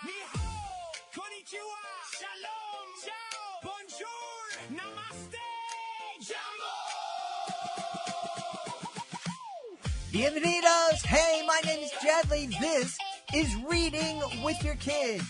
Ni hao, konnichiwa, shalom, ciao, bonjour, namaste, jambo. Bienvenidos! Hey, my name is Jadley. This is Reading with Your Kids.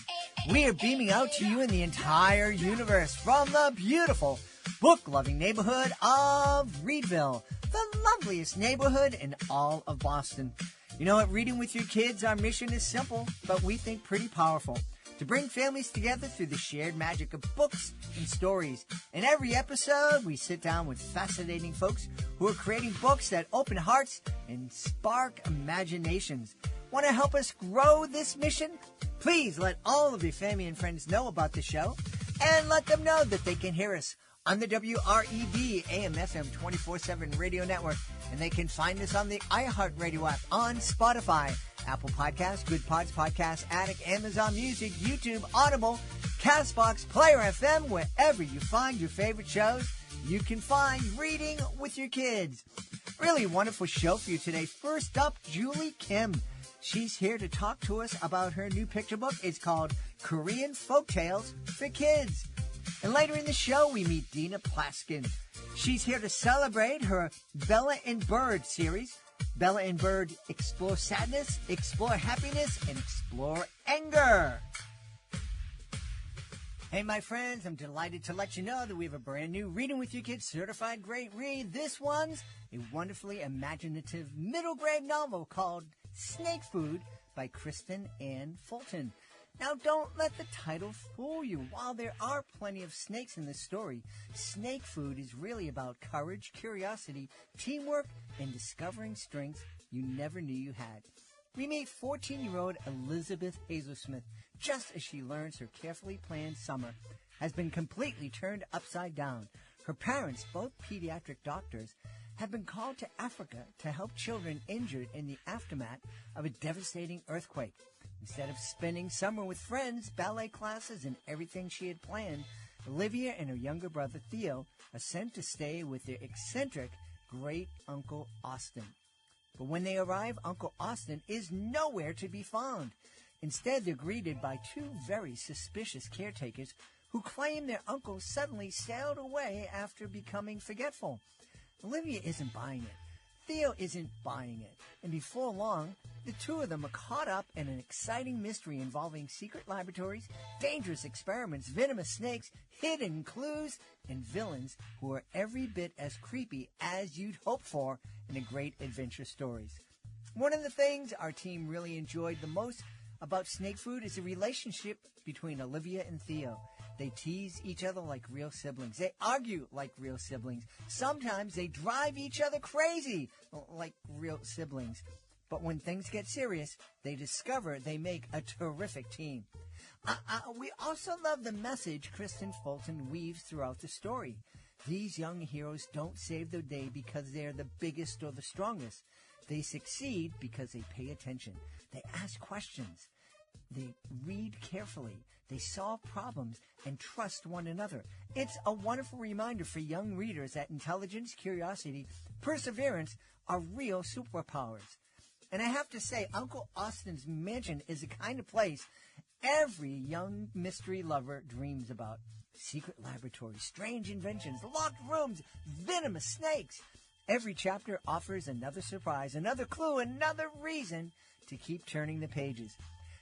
We are beaming out to you in the entire universe from the beautiful, book-loving neighborhood of Reedville, the loveliest neighborhood in all of Boston. You know, at Reading with Your Kids, our mission is simple, but we think pretty powerful. To bring families together through the shared magic of books and stories. In every episode, we sit down with fascinating folks who are creating books that open hearts and spark imaginations. Want to help us grow this mission? Please let all of your family and friends know about the show and let them know that they can hear us on the WRED AM/FM 24/7 radio network, and they can find us on the iHeartRadio app, on Spotify, Apple Podcasts, Good Pods, Podcast Addict, Amazon Music, YouTube, Audible, CastBox, Player FM, wherever you find your favorite shows, you can find Reading with Your Kids. Really wonderful show for you today. First up, Julie Kim. She's here to talk to us about her new picture book. It's called Korean Folktales for Kids. And later in the show, we meet Dina Plaskin. She's here to celebrate her Bella and Bird series. Bella and Bird explore sadness, explore happiness, and explore anger. Hey, my friends, I'm delighted to let you know that we have a brand new Reading with Your Kids certified great read. This one's a wonderfully imaginative middle grade novel called Snake Food by Kristen Ann Fulton. Now, don't let the title fool you. While there are plenty of snakes in this story, Snake Food is really about courage, curiosity, teamwork, and discovering strengths you never knew you had. We meet 14-year-old Elizabeth Hazelsmith just as she learns her carefully planned summer has been completely turned upside down. Her parents, both pediatric doctors, have been called to Africa to help children injured in the aftermath of a devastating earthquake. Instead of spending summer with friends, ballet classes, and everything she had planned, Olivia and her younger brother Theo are sent to stay with their eccentric great-uncle Austin. But when they arrive, Uncle Austin is nowhere to be found. Instead, they're greeted by two very suspicious caretakers who claim their uncle suddenly sailed away after becoming forgetful. Olivia isn't buying it. Theo isn't buying it. And before long, the two of them are caught up in an exciting mystery involving secret laboratories, dangerous experiments, venomous snakes, hidden clues, and villains who are every bit as creepy as you'd hope for in a great adventure stories. One of the things our team really enjoyed the most about Snake Food is the relationship between Olivia and Theo. They tease each other like real siblings. They argue like real siblings. Sometimes they drive each other crazy like real siblings. But when things get serious, they discover they make a terrific team. We also love the message Kristen Fulton weaves throughout the story. These young heroes don't save the day because they're the biggest or the strongest. They succeed because they pay attention. They ask questions. They read carefully. They solve problems and trust one another. It's a wonderful reminder for young readers that intelligence, curiosity, perseverance are real superpowers. And I have to say, Uncle Austin's mansion is the kind of place every young mystery lover dreams about. Secret laboratories, strange inventions, locked rooms, venomous snakes. Every chapter offers another surprise, another clue, another reason to keep turning the pages.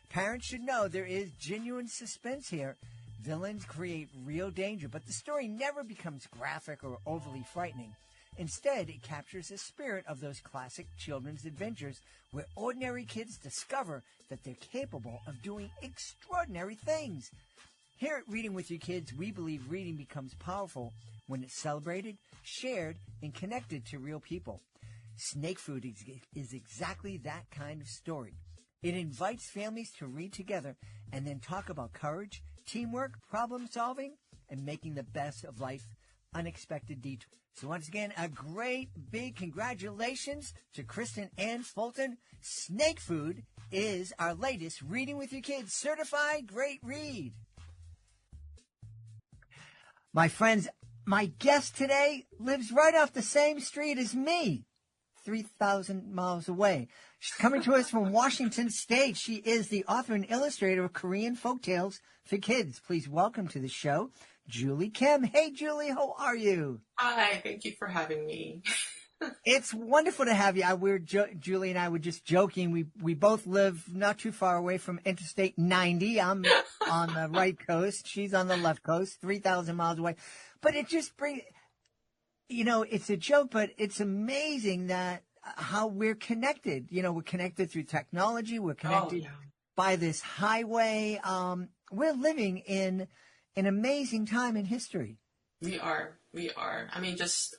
Parents should know there is genuine suspense here. Villains create real danger, but the story never becomes graphic or overly frightening. Instead, it captures the spirit of those classic children's adventures where ordinary kids discover that they're capable of doing extraordinary things. Here at Reading with Your Kids, we believe reading becomes powerful when it's celebrated, shared, and connected to real people. Snake Food is exactly that kind of story. It invites families to read together and then talk about courage, teamwork, problem solving, and making the best of life. Unexpected detour. So once again, a great big congratulations to Kristen Ann Fulton. Snake Food is our latest Reading with Your Kids certified great read. My friends, my guest today lives right off the same street as me. 3,000 miles away. She's coming to us from Washington State. She is the author and illustrator of Korean folktales for kids. Please welcome to the show, Julie Kim. Hey, Julie, how are you? Hi, thank you for having me. It's wonderful to have you. Julie and I were just joking. We both live not too far away from Interstate 90. I'm on the right coast. She's on the left coast, 3,000 miles away. But it just brings, it's a joke, but it's amazing that how we're connected. We're connected through technology. We're connected by this highway. We're living in an amazing time in history. We are. I mean, just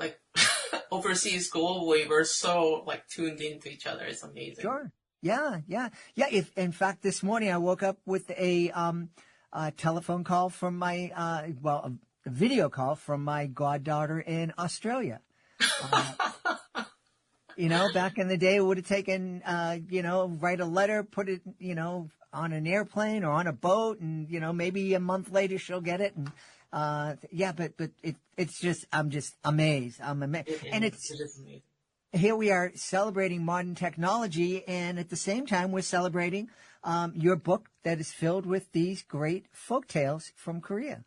like overseas globally, we're so like tuned into each other. It's amazing. Sure. Yeah. If in fact this morning I woke up with a telephone call from my a video call from my goddaughter in Australia. Back in the day, it would have taken write a letter, put it on an airplane or on a boat, and maybe a month later she'll get it. And but it's just I'm just amazed. I'm amazed, and it is amazing. Here we are celebrating modern technology, and at the same time, we're celebrating your book that is filled with these great folk tales from Korea.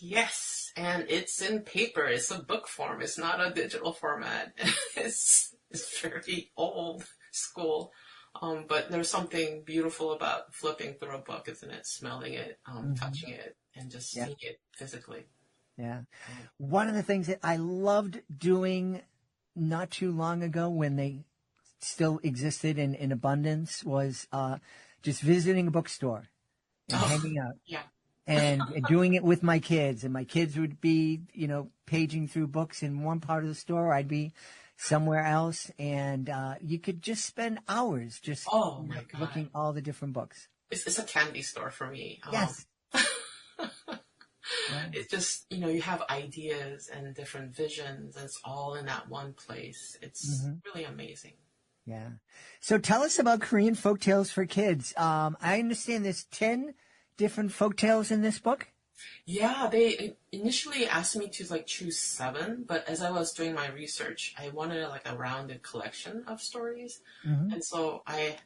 Yes, and it's in paper. It's a book form. It's not a digital format. It's very old school, but there's something beautiful about flipping through a book, isn't it? Smelling it, touching it, and just seeing it physically. Yeah. One of the things that I loved doing not too long ago when they still existed in abundance was just visiting a bookstore and hanging out. Yeah. And doing it with my kids. And my kids would be, paging through books in one part of the store. I'd be somewhere else. And you could just spend hours just looking all the different books. It's a candy store for me. Yes. It's just, you have ideas and different visions. And it's all in that one place. It's really amazing. Yeah. So tell us about Korean folktales for kids. I understand there's 10 different folktales in this book? Yeah, they initially asked me to choose 7, but as I was doing my research, I wanted a rounded collection of stories. And so I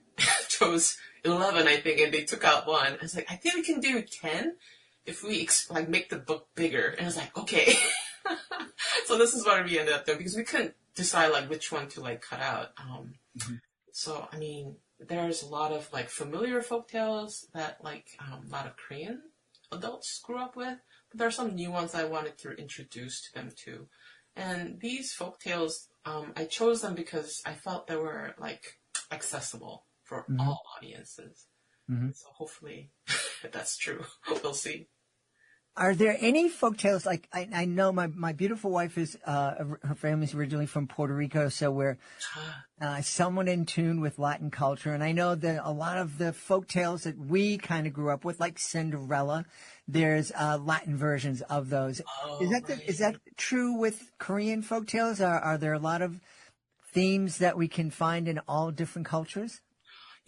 chose 11, I think, and they took out 1. I was like, I think we can do 10 if we make the book bigger. And I was like, okay. So this is what we ended up doing, because we couldn't decide which one to cut out. So, I mean, there's a lot of familiar folktales that a lot of Korean adults grew up with, but there are some new ones I wanted to introduce to them too. And these folktales, I chose them because I felt they were accessible for all audiences. So hopefully that's true. We'll see. Are there any folktales, I know my beautiful wife is, her family's originally from Puerto Rico, so we're somewhat in tune with Latin culture. And I know that a lot of the folktales that we kind of grew up with, like Cinderella, there's Latin versions of those. Is that true with Korean folktales? Are there a lot of themes that we can find in all different cultures?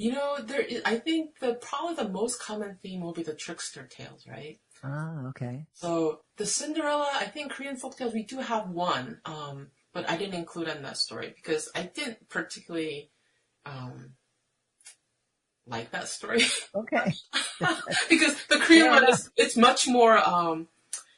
I think probably the most common theme will be the trickster tales, right? Ah, okay. So the Cinderella, I think Korean folktales, we do have one, but I didn't include in that story because I didn't particularly like that story. Okay. Because the Korean one it's much more,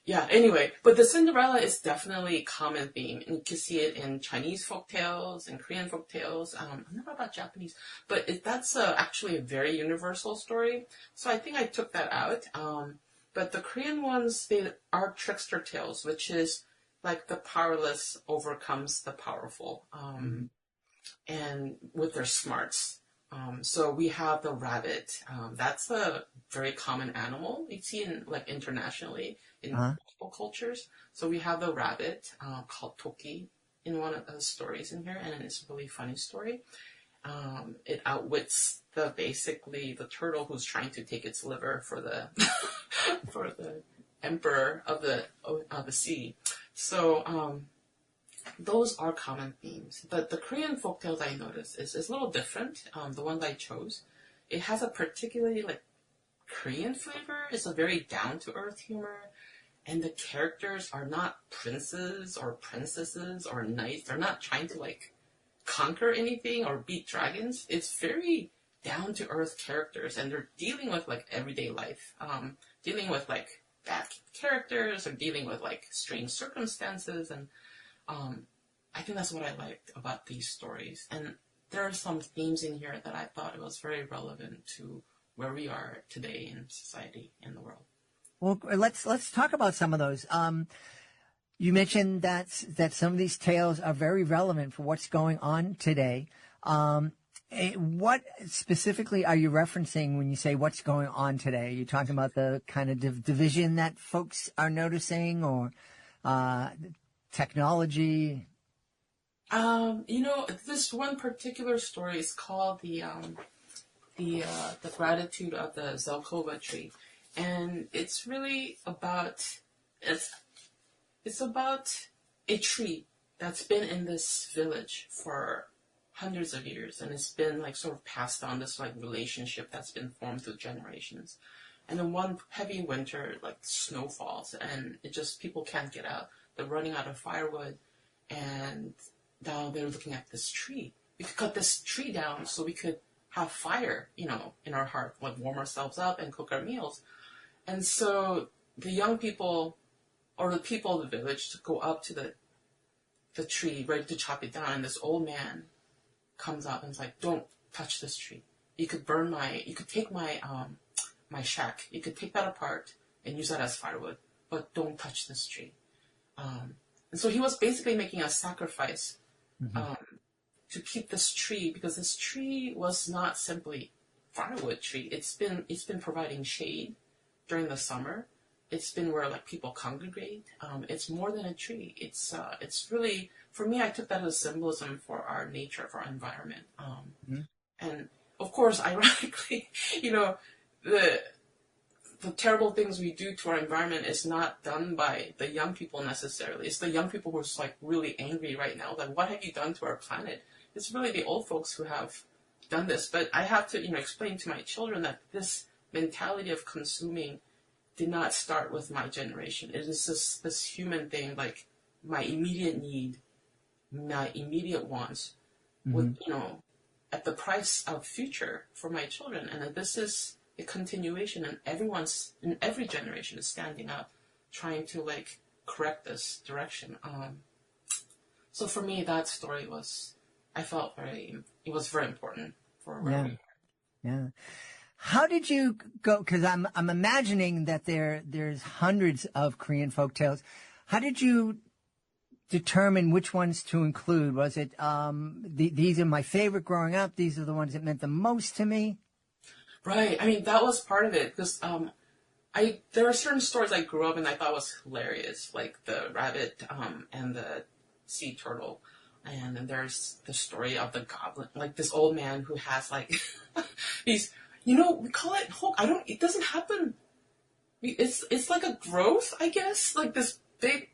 anyway. But the Cinderella is definitely a common theme. And you can see it in Chinese folktales and Korean folktales. I don't know about Japanese, but that's actually a very universal story. So I think I took that out. But the Korean ones, they are trickster tales, which is the powerless overcomes the powerful, and with their smarts. So we have the rabbit. That's a very common animal we see in internationally in multiple cultures. So we have the rabbit called Toki in one of the stories in here, and it's a really funny story. It outwits basically the turtle who's trying to take its liver for the for the emperor of the sea. So those are common themes. But the Korean folktales I noticed is a little different. The one that I chose, it has a particularly Korean flavor. It's a very down to earth humor, and the characters are not princes or princesses or knights. They're not trying to like conquer anything or beat dragons. It's very down to earth characters, and they're dealing with like everyday life, dealing with like bad characters, or dealing with like strange circumstances, and I think that's what I liked about these stories. And there are some themes in here that I thought it was very relevant to where we are today in society, in the world. Well, let's talk about some of those. You mentioned that some of these tales are very relevant for what's going on today. What specifically are you referencing when you say what's going on today? Are you talking about the kind of division that folks are noticing, or technology? This one particular story is called the gratitude of the Zelkova Tree, and it's really about it's about a tree that's been in this village for hundreds of years, and it's been like sort of passed on, this like relationship that's been formed through generations. And then one heavy winter, like snow falls, and people can't get out. They're running out of firewood, and now they're looking at this tree. We could cut this tree down so we could have fire, in our hearth, like warm ourselves up and cook our meals. And so the young people, or the people of the village, to go up to the tree, ready to chop it down, and this old man comes up and is like, "Don't touch this tree. You could take my shack. You could take that apart and use that as firewood, but don't touch this tree." And so he was basically making a sacrifice to keep this tree, because this tree was not simply firewood tree. It's been providing shade during the summer. It's been where like people congregate. It's more than a tree. It's really, for me, I took that as symbolism for our nature, for our environment. And of course, ironically, the terrible things we do to our environment is not done by the young people necessarily. It's the young people who are just like really angry right now. Like, what have you done to our planet? It's really the old folks who have done this. But I have to, explain to my children that this mentality of consuming did not start with my generation. It is just this human thing, like my immediate need, my immediate wants, with, at the price of future for my children. And that this is a continuation, and every generation is standing up, trying to like correct this direction. So for me, that story I felt it was very important for where we are. Yeah. How did you go? Because I'm imagining that there's hundreds of Korean folktales. How did you determine which ones to include? Was it these are my favorite growing up? These are the ones that meant the most to me. Right. I mean, that was part of it, because there are certain stories I grew up and I thought was hilarious, like the rabbit and the sea turtle. And then there's the story of the goblin, like this old man who has like these, we call it Hulk. It doesn't happen. It's like a growth, I guess, like this big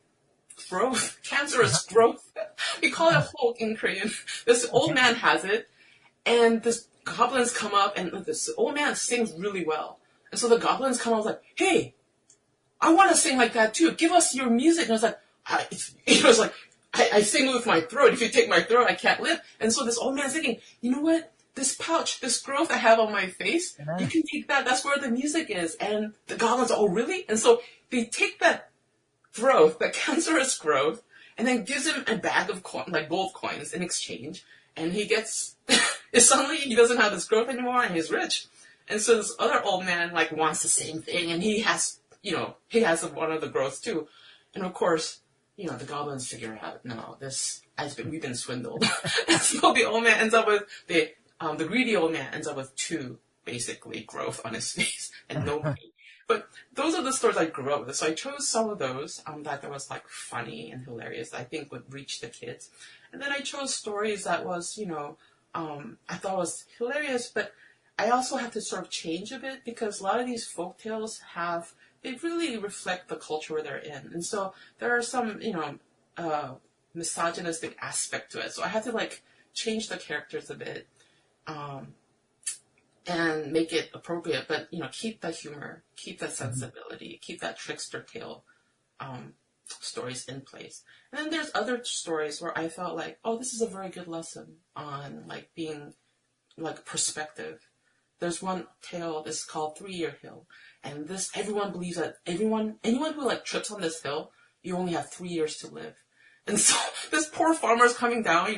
growth, cancerous growth. We call it Hulk in Korean. This old man has it, and this goblins come up, and this old man sings really well. And so the goblins come up and was like, "Hey, I want to sing like that too. Give us your music." And I was like, I sing with my throat. If you take my throat, I can't live. And so this old man's thinking, you know what? This pouch, this growth I have on my face, you can take that. That's where the music is. And the goblins, oh, really? And so they take that growth, that cancerous growth, and then gives him a bag of gold coins in exchange. And he gets, suddenly he doesn't have this growth anymore, and he's rich. And so this other old man wants the same thing, and he has one of the growths too. And of course, the goblins figure out, no, we've been swindled. And so the old man ends up with, the greedy old man ends up with 2, basically, growth on his face and no money. But those are the stories I grew up with. So I chose some of those that was funny and hilarious, that I think would reach the kids. And then I chose stories that was, I thought was hilarious, but I also had to sort of change a bit, because a lot of these folk tales they really reflect the culture where they're in. And so there are some, misogynistic aspect to it. So I had to change the characters a bit, and make it appropriate, but, keep the humor, keep that sensibility, keep that trickster tale stories in place. And then there's other stories where I felt like, oh, this is a very good lesson on like being like perspective. There's one tale that's called 3-Year Hill, and this everyone believes that anyone who like trips on this hill, you only have 3 years to live. And so this poor farmer's coming down,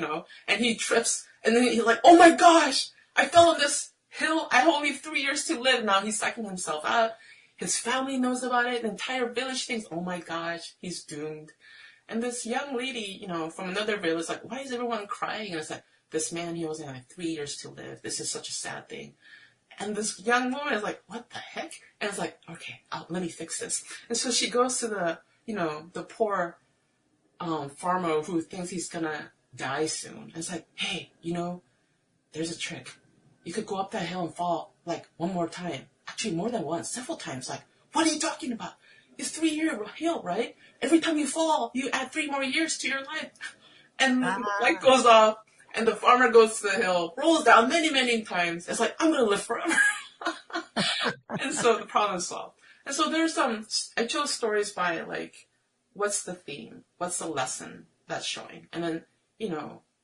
and he trips, and then he's like, oh my gosh, I fell on this hill. I have only 3 years to live. Now he's psyching himself out. His family knows about it. The entire village thinks, oh my gosh, he's doomed. And this young lady, from another village is like, why is everyone crying? And it's like, this man, he only had like 3 years to live. This is such a sad thing. And this young woman is like, what the heck? And it's like, okay, let me fix this. And so she goes to the poor farmer who thinks he's gonna die soon. And it's like, hey, there's a trick. You could go up that hill and fall like one more time. Actually, more than once, several times. Like, what are you talking about? It's 3-year hill, right? Every time you fall, you add 3 more years to your life. And the light goes off, and the farmer goes to the hill, rolls down many, many times. It's like, I'm going to live forever. And so the problem is solved. And so I chose stories by like, what's the theme? What's the lesson that's showing? And then,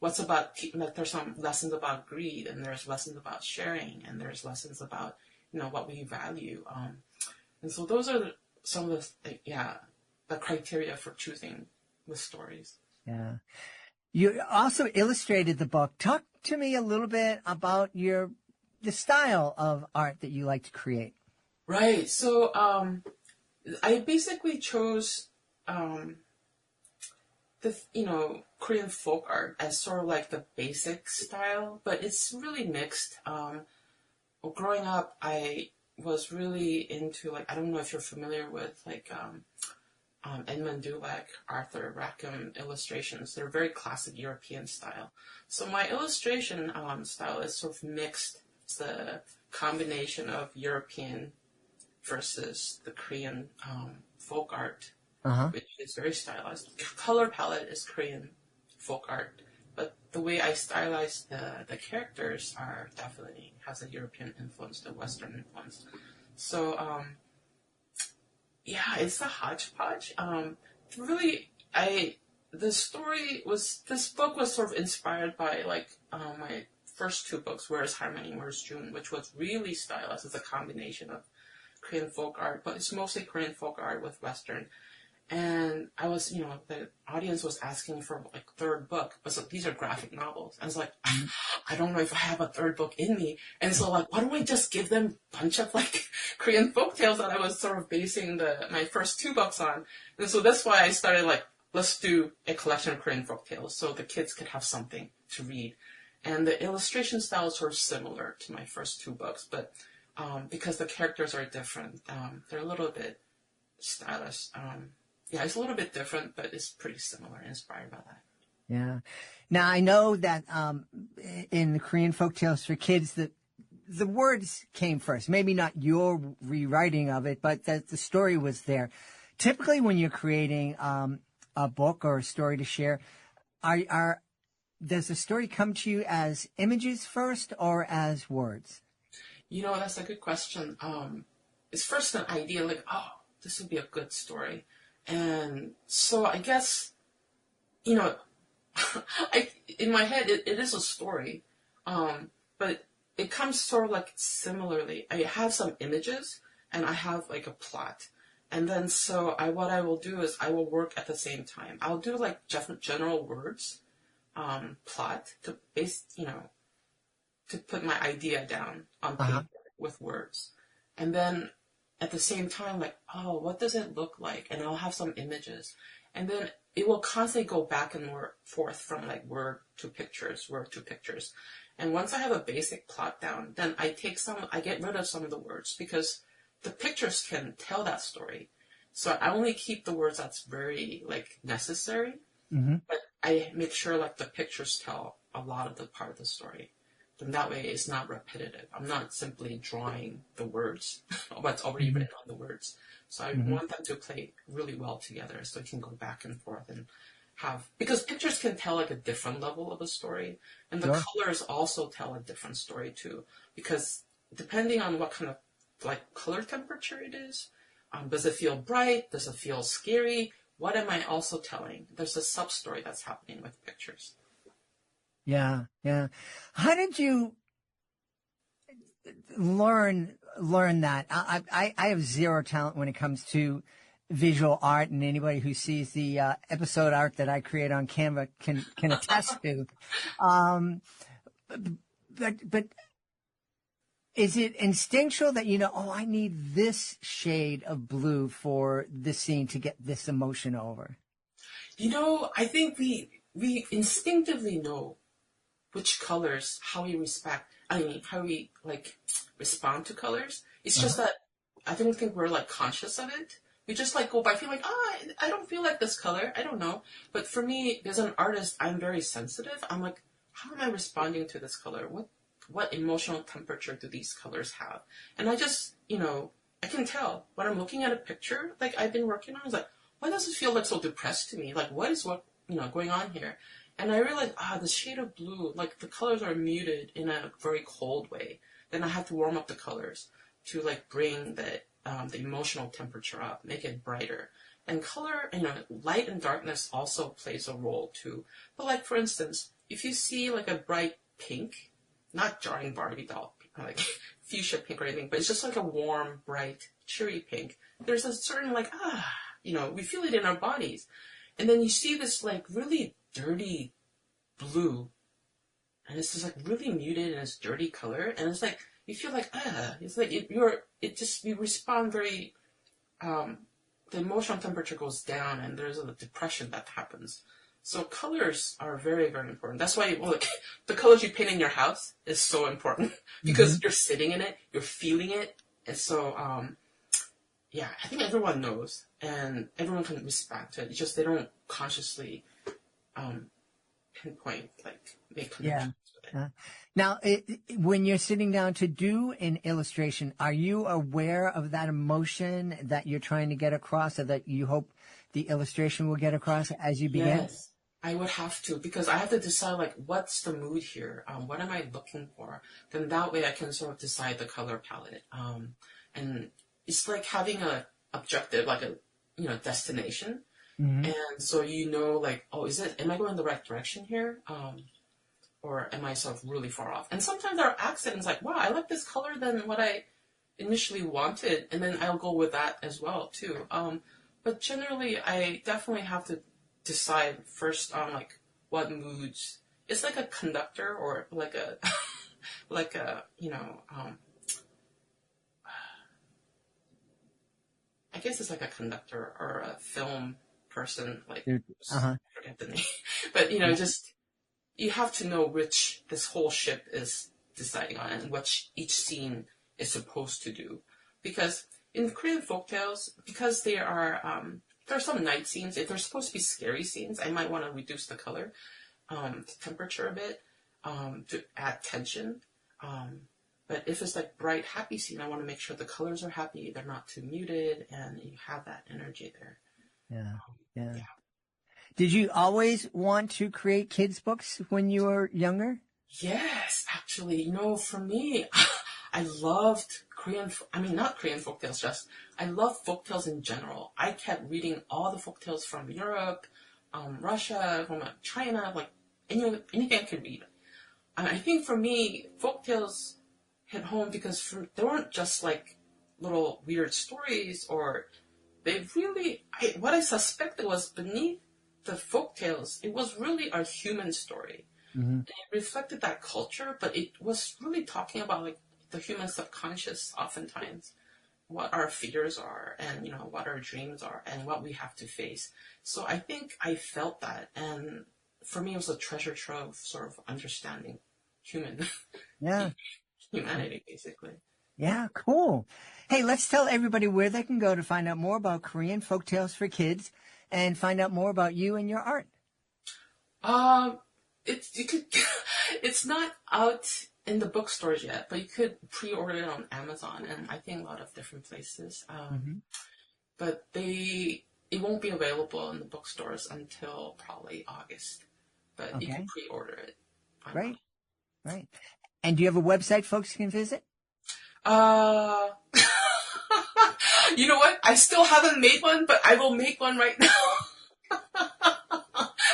what's about, like there's some lessons about greed, and there's lessons about sharing, and there's lessons about, what we value. And so those are some of the criteria for choosing the stories. Yeah. You also illustrated the book. Talk to me a little bit about the style of art that you like to create. Right. So I basically chose Korean folk art as sort of like the basic style, but it's really mixed. Growing up, I was really into like, I don't know if you're familiar with like Edmund Dulac, Arthur Rackham illustrations. They're very classic European style. So my illustration style is sort of mixed. It's a combination of European versus the Korean folk art, which is very stylized. The color palette is Korean folk art, but the way I stylize the characters definitely has a European influence, a Western influence. So it's a hodgepodge. Really, this book was sort of inspired by like my first 2 books, Where's Harmony, Where's June, which was really stylized as a combination of Korean folk art, but it's mostly Korean folk art with Western. And I was, the audience was asking for like 3rd book, but so these are graphic novels. And I was like, I don't know if I have a 3rd book in me. And so like, why don't I just give them a bunch of like Korean folk tales that I was sort of basing my first 2 books on. And so that's why I started like, let's do a collection of Korean folk tales so the kids could have something to read. And the illustration style is sort of similar to my first 2 books, but because the characters are different, they're a little bit stylish. It's a little bit different, but it's pretty similar, inspired by that. Yeah. Now, I know that in the Korean folktales for kids, that the words came first. Maybe not your rewriting of it, but that the story was there. Typically, when you're creating a book or a story to share, does the story come to you as images first or as words? That's a good question. It's first an idea, like, oh, this would be a good story. And so I guess, in my head, it is a story, but it comes sort of like similarly. I have some images and I have like a plot. And then what I will do is I will work at the same time. I'll do like general words, plot to to put my idea down on paper with words. And then at the same time, like, oh, what does it look like? And I'll have some images. And then it will constantly go back and forth from like word to pictures. And once I have a basic plot down, then I get rid of some of the words because the pictures can tell that story. So I only keep the words that's very like necessary, but I make sure like the pictures tell a lot of the part of the story. Then that way it's not repetitive. I'm not simply drawing the words, what's already written on the words. So I want them to play really well together so it can go back and forth and because pictures can tell like a different level of a story, and the colors also tell a different story too, because depending on what kind of like color temperature it is, Does it feel bright? Does it feel scary? What am I also telling? There's a sub-story that's happening with pictures. Yeah, yeah. How did you learn that? I have zero talent when it comes to visual art, and anybody who sees the episode art that I create on Canva can attest to. But is it instinctual that I need this shade of blue for this scene to get this emotion over? I think we instinctively know which colors, how we respond to colors. It's just that I don't think we're conscious of it. We just go by feeling I don't feel like this color. I don't know. But for me, as an artist, I'm very sensitive. I'm like, how am I responding to this color? What emotional temperature do these colors have? And I just, I can tell when I'm looking at a picture, I've been working on, I was like, why does it feel so depressed to me? What is going on here? And I realized, the shade of blue, the colors are muted in a very cold way. Then I have to warm up the colors to bring the emotional temperature up, make it brighter. And color, light and darkness also plays a role too. But for instance, if you see a bright pink, not jarring Barbie doll, fuchsia pink or anything, but it's just a warm, bright, cheery pink. There's a certain we feel it in our bodies. And then you see this really dirty blue, and it's just really muted and it's dirty color, and it's you feel it's we respond very, the emotional temperature goes down, and there's a depression that happens. So colors are very, very important. That's why the colors you paint in your house is so important, because you're sitting in it, you're feeling it, and so I think everyone knows, and everyone can respond to it. It's just they don't consciously pinpoint, make connections with it. Now, when you're sitting down to do an illustration, are you aware of that emotion that you're trying to get across, or that you hope the illustration will get across as you begin? Yes, I would have to, because I have to decide, what's the mood here? What am I looking for? Then that way I can sort of decide the color palette. And it's like having a objective, a destination. And so am I going the right direction here? Or am I sort of really far off? And sometimes there are accidents wow, I like this color than what I initially wanted, and then I'll go with that as well too. But generally, I definitely have to decide first on what moods. It's like a conductor, or I guess it's like a conductor or a film person, I forget the name. But, just, you have to know which this whole ship is deciding on, and what each scene is supposed to do. Because in Korean folktales, because there are some night scenes, if they're supposed to be scary scenes, I might want to reduce the color, the temperature a bit, to add tension. But if it's bright, happy scene, I want to make sure the colors are happy, they're not too muted, and you have that energy there. Yeah. Did you always want to create kids' books when you were younger? Yes, actually. For me, I loved not Korean folktales, I love folktales in general. I kept reading all the folktales from Europe, Russia, from China, anything I could read. And I think for me, folktales hit home because they weren't just little weird stories, or they really, what I suspected was beneath the folktales, it was really a human story. And it reflected that culture, but it was really talking about the human subconscious oftentimes, what our fears are, and what our dreams are, and what we have to face. So I think I felt that, and for me it was a treasure trove, sort of understanding humanity, basically. Yeah, cool. Hey, let's tell everybody where they can go to find out more about Korean folktales for kids and find out more about you and your art. It's not out in the bookstores yet, but you could pre-order it on Amazon, and I think a lot of different places. But it won't be available in the bookstores until probably August. But you can pre-order it. Right. And do you have a website folks can visit? You know what? I still haven't made one, but I will make one right now.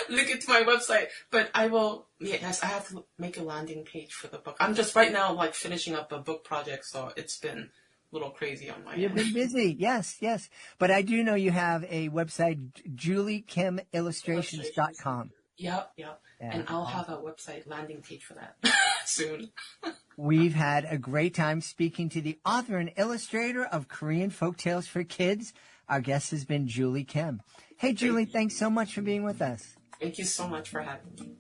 Look into my website. But I will, yes, I have to make a landing page for the book. I'm just right now like finishing up a book project, so it's been a little crazy on my You've end. been busy. Yes, yes. But I do know you have a website, juliekimillustrations.com. Yep. Yeah. And I'll have a website landing page for that soon. We've had a great time speaking to the author and illustrator of Korean Folktales for Kids. Our guest has been Julie Kim. Hey, Julie, thanks so much for being with us. Thank you so much for having me.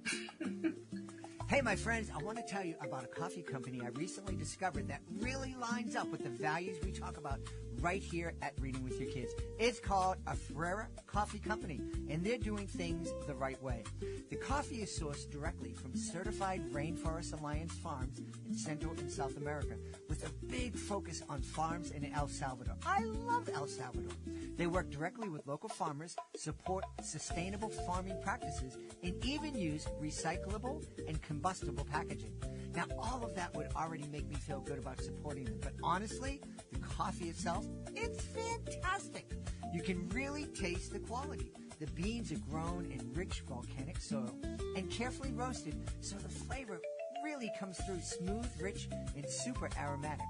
Hey, my friends, I want to tell you about a coffee company I recently discovered that really lines up with the values we talk about right here at Reading with Your Kids. It's called Afrera Coffee Company, and they're doing things the right way. The coffee is sourced directly from certified Rainforest Alliance farms in Central and South America, with a big focus on farms in El Salvador. I love El Salvador. They work directly with local farmers, support sustainable farming practices, and even use recyclable and combustible packaging. Now, all of that would already make me feel good about supporting them, but honestly, the coffee itself, it's fantastic. You can really taste the quality. The beans are grown in rich volcanic soil and carefully roasted, so the flavor really comes through smooth, rich, and super aromatic.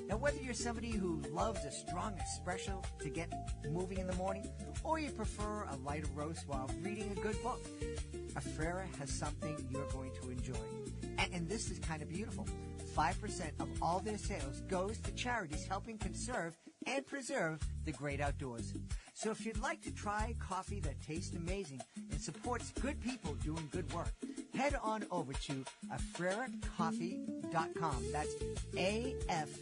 Now, whether you're somebody who loves a strong espresso to get moving in the morning, or you prefer a lighter roast while reading a good book, Afrera has something you're going to enjoy. And this is kind of beautiful. 5% of all their sales goes to charities helping conserve and preserve the great outdoors. So if you'd like to try coffee that tastes amazing and supports good people doing good work, head on over to afreracoffee.com. That's A-F-U-E-R-A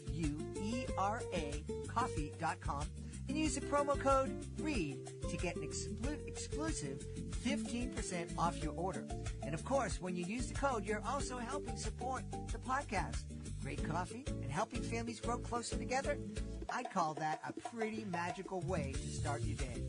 coffee.com, and use the promo code READ to get an exclusive 15% off your order. And of course, when you use the code, you're also helping support the podcast. Great coffee and helping families grow closer together. I'd call that a pretty magical way to start your day.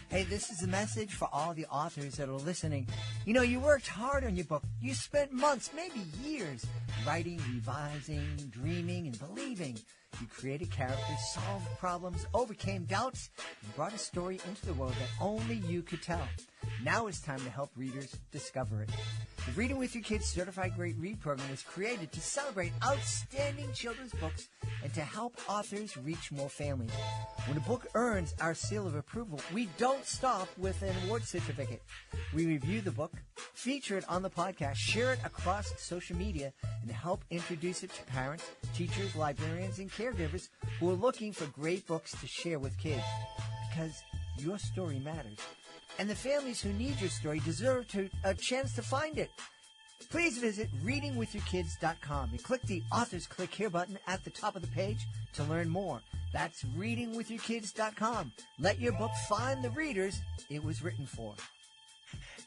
Hey, this is a message for all the authors that are listening. You know, you worked hard on your book. You spent months, maybe years, writing, revising, dreaming, and believing. You created characters, solved problems, overcame doubts, and brought a story into the world that only you could tell. Now it's time to help readers discover it. The Reading with Your Kids Certified Great Read program was created to celebrate outstanding children's books and to help authors reach more families. When a book earns our seal of approval, we don't stop with an award certificate. We review the book, feature it on the podcast, share it across social media, and help introduce it to parents, teachers, librarians, and caregivers who are looking for great books to share with kids. Because your story matters. And the families who need your story deserve a chance to find it. Please visit readingwithyourkids.com and click the Authors Click Here button at the top of the page to learn more. That's readingwithyourkids.com. Let your book find the readers it was written for.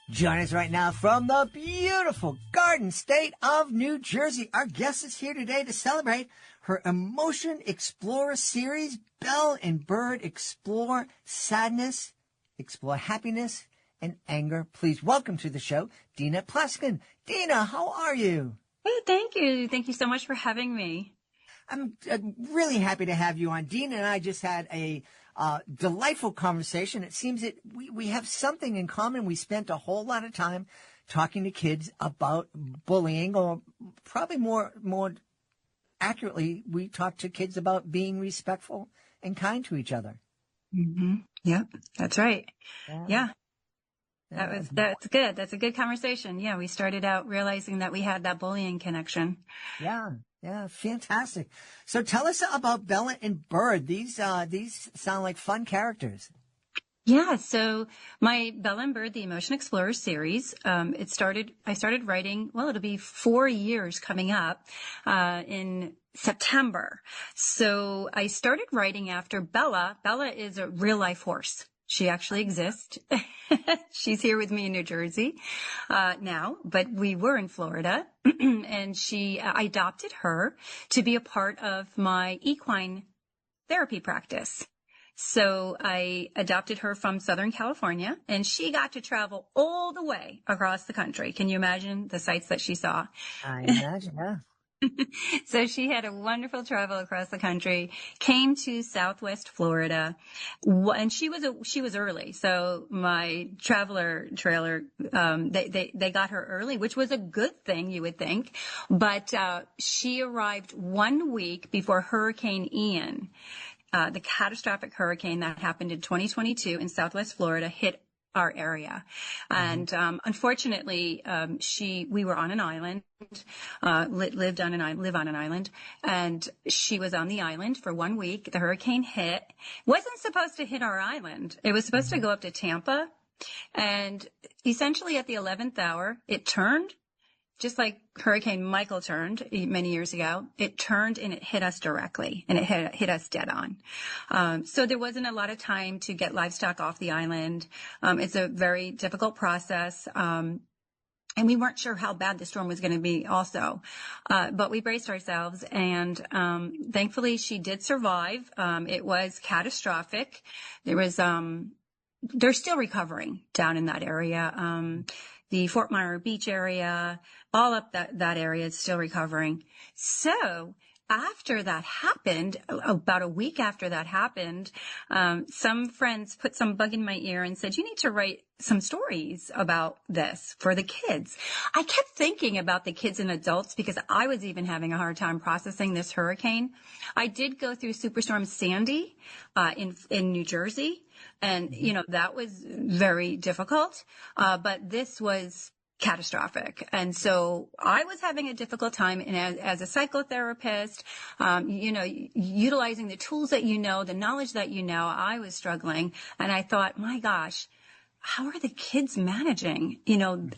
Join us right now from the beautiful Garden State of New Jersey. Our guest is here today to celebrate her Emotion Explorer series. Belle and Bird explore sadness, explore happiness, and anger. Please welcome to the show, Dina Plaskin. Dina, how are you? Hey, thank you. Thank you so much for having me. I'm really happy to have you on. Dina and I just had a delightful conversation. It seems that we have something in common. We spent a whole lot of time talking to kids about bullying, or probably more accurately, we talked to kids about being respectful and kind to each other. Mm-hmm. Yep, that's right. Yeah. That's good. That's a good conversation. Yeah, we started out realizing that we had that bullying connection. Yeah, fantastic. So tell us about Bella and Bird. These sound like fun characters. Yeah, so my Bella and Bird, the Emotion Explorer series, I started writing, it'll be 4 years coming up, in September. So I started writing after Bella. Bella is a real life horse. She actually exists. She's here with me in New Jersey, now, but we were in Florida and I adopted her to be a part of my equine therapy practice. So I adopted her from Southern California, and she got to travel all the way across the country. Can you imagine the sights that she saw? I imagine, yeah. So she had a wonderful travel across the country, came to Southwest Florida, and she was early. So my traveler trailer, they got her early, which was a good thing, you would think. But, she arrived 1 week before Hurricane Ian, the catastrophic hurricane that happened in 2022 in Southwest Florida, hit our area. And, unfortunately, we were on an island, live on an island, and she was on the island for 1 week. The hurricane hit, wasn't supposed to hit our island. It was supposed to go up to Tampa. And essentially at the 11th hour, it turned, just like Hurricane Michael turned many years ago. It turned and it hit us directly, and it hit us dead on. So there wasn't a lot of time to get livestock off the island. It's a very difficult process. And we weren't sure how bad the storm was going to be also. But we braced ourselves, and thankfully she did survive. It was catastrophic. They're still recovering down in that area. The Fort Myers Beach area, all up that area is still recovering. So after that happened, about a week after that happened, some friends put some bug in my ear and said, you need to write some stories about this for the kids. I kept thinking about the kids and adults because I was even having a hard time processing this hurricane. I did go through Superstorm Sandy in New Jersey. And, that was very difficult. But this was catastrophic. And so I was having a difficult time. And as a psychotherapist, utilizing the tools that the knowledge that I was struggling. And I thought, my gosh, how are the kids managing,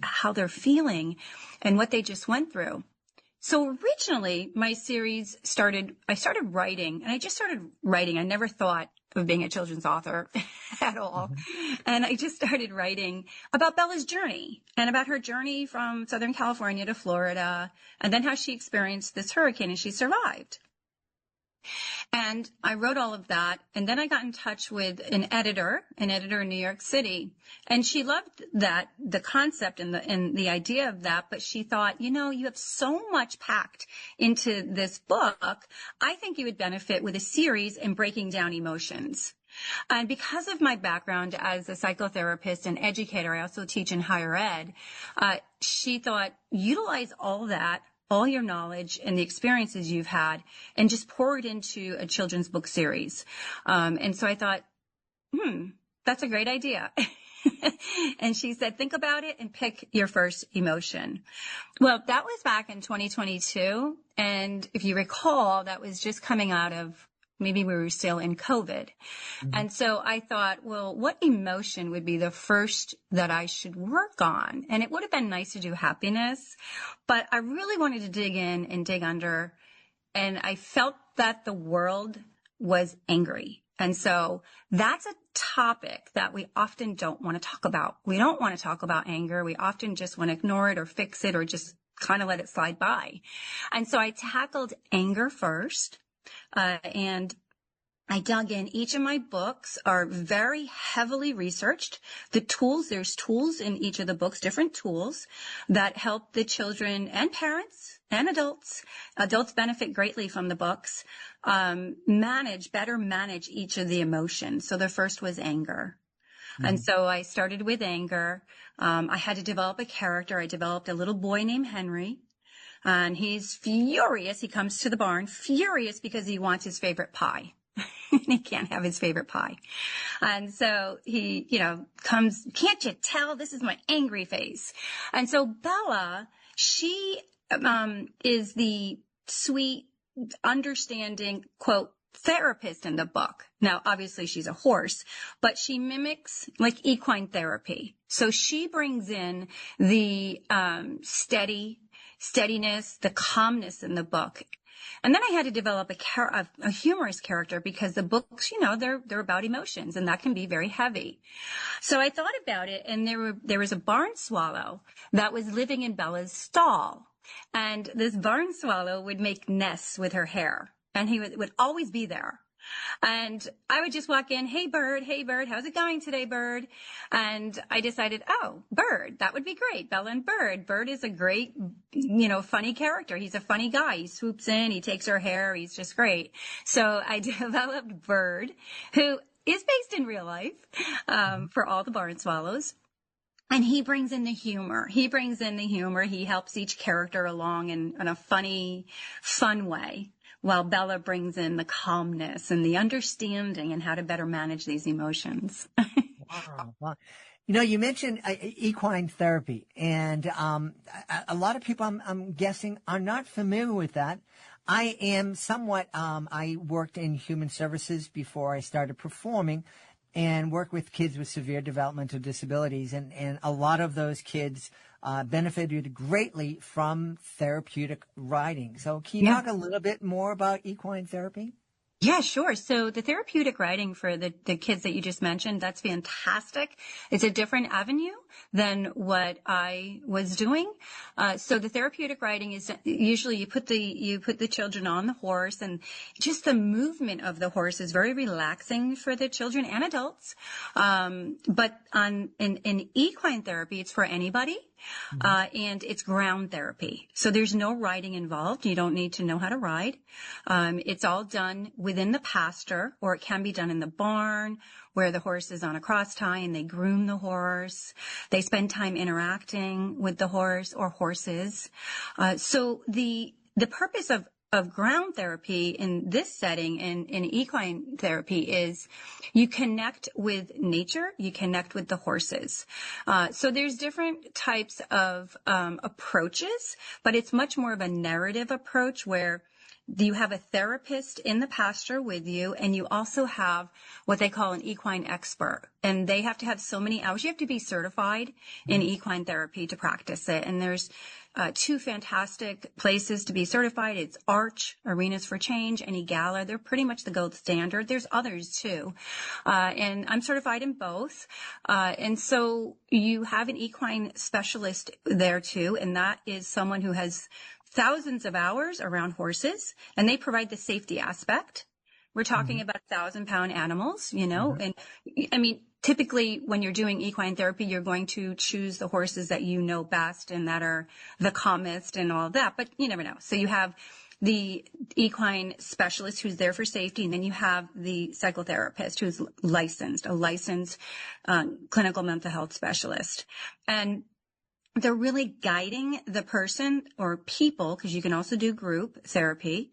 how they're feeling and what they just went through? So originally my series I started writing, and I just started writing. I never thought of being a children's author at all. And I just started writing about Bella's journey and about her journey from Southern California to Florida, and then how she experienced this hurricane and she survived. And I wrote all of that. And then I got in touch with an editor in New York City. And she loved the concept and the idea of that. But she thought, you have so much packed into this book. I think you would benefit with a series in breaking down emotions. And because of my background as a psychotherapist and educator, I also teach in higher ed. She thought, utilize all that, all your knowledge and the experiences you've had, and just pour it into a children's book series. And so I thought, that's a great idea. And she said, think about it and pick your first emotion. Well, that was back in 2022. And if you recall, that was just coming out of, maybe we were still in COVID. And so I thought, well, what emotion would be the first that I should work on? And it would have been nice to do happiness, but I really wanted to dig in and dig under. And I felt that the world was angry. And so that's a topic that we often don't want to talk about. We don't want to talk about anger. We often just want to ignore it or fix it or just kind of let it slide by. And so I tackled anger first. And I dug in. Each of my books are very heavily researched. There's tools in each of the books, different tools that help the children and parents and adults. Adults benefit greatly from the books, better manage each of the emotions. So the first was anger. And so I started with anger. I had to develop a character. I developed a little boy named Henry. And he's furious. He comes to the barn furious because he wants his favorite pie. He can't have his favorite pie. And so he, comes, can't you tell? This is my angry face. And so Bella, she is the sweet, understanding, quote, therapist in the book. Now, obviously she's a horse, but she mimics like equine therapy. So she brings in the steadiness, the calmness in the book. And then I had to develop a humorous character because the books, they're about emotions, and that can be very heavy. So I thought about it, and there was a barn swallow that was living in Bella's stall. And this barn swallow would make nests with her hair, and he would always be there. And I would just walk in, hey, Bird, how's it going today, Bird? And I decided, oh, Bird, that would be great. Bella and Bird. Bird is a great, funny character. He's a funny guy. He swoops in, he takes her hair. He's just great. So I developed Bird, who is based in real life, for all the barn swallows. And he brings in the humor. He helps each character along in a funny, fun way, while Bella brings in the calmness and the understanding and how to better manage these emotions. Wow. You mentioned equine therapy, and a lot of people, I'm guessing, are not familiar with that. I am somewhat, I worked in human services before I started performing, and work with kids with severe developmental disabilities. And a lot of those kids benefited greatly from therapeutic riding. So can you talk a little bit more about equine therapy? Yeah, sure. So the therapeutic riding for the kids that you just mentioned, that's fantastic. It's a different avenue than what I was doing. So the therapeutic riding is usually you put the children on the horse, and just the movement of the horse is very relaxing for the children and adults. But in equine therapy, it's for anybody. And it's ground therapy. So there's no riding involved. You don't need to know how to ride. It's all done within the pasture, or it can be done in the barn where the horse is on a cross tie and they groom the horse. They spend time interacting with the horse or horses. So the purpose of ground therapy in this setting, in equine therapy, is you connect with nature, you connect with the horses. So there's different types of approaches, but it's much more of a narrative approach where you have a therapist in the pasture with you, and you also have what they call an equine expert. And they have to have so many hours. You have to be certified in equine therapy to practice it. And there's two fantastic places to be certified. It's Arch, Arenas for Change, and EGALA. They're pretty much the gold standard. There's others too. And I'm certified in both. And so you have an equine specialist there too. And that is someone who has thousands of hours around horses, and they provide the safety aspect. We're talking about 1,000-pound animals, and I mean, typically when you're doing equine therapy, you're going to choose the horses that you know best and that are the calmest and all that, but you never know. So you have the equine specialist who's there for safety, and then you have the psychotherapist who's a licensed clinical mental health specialist. And they're really guiding the person or people, because you can also do group therapy.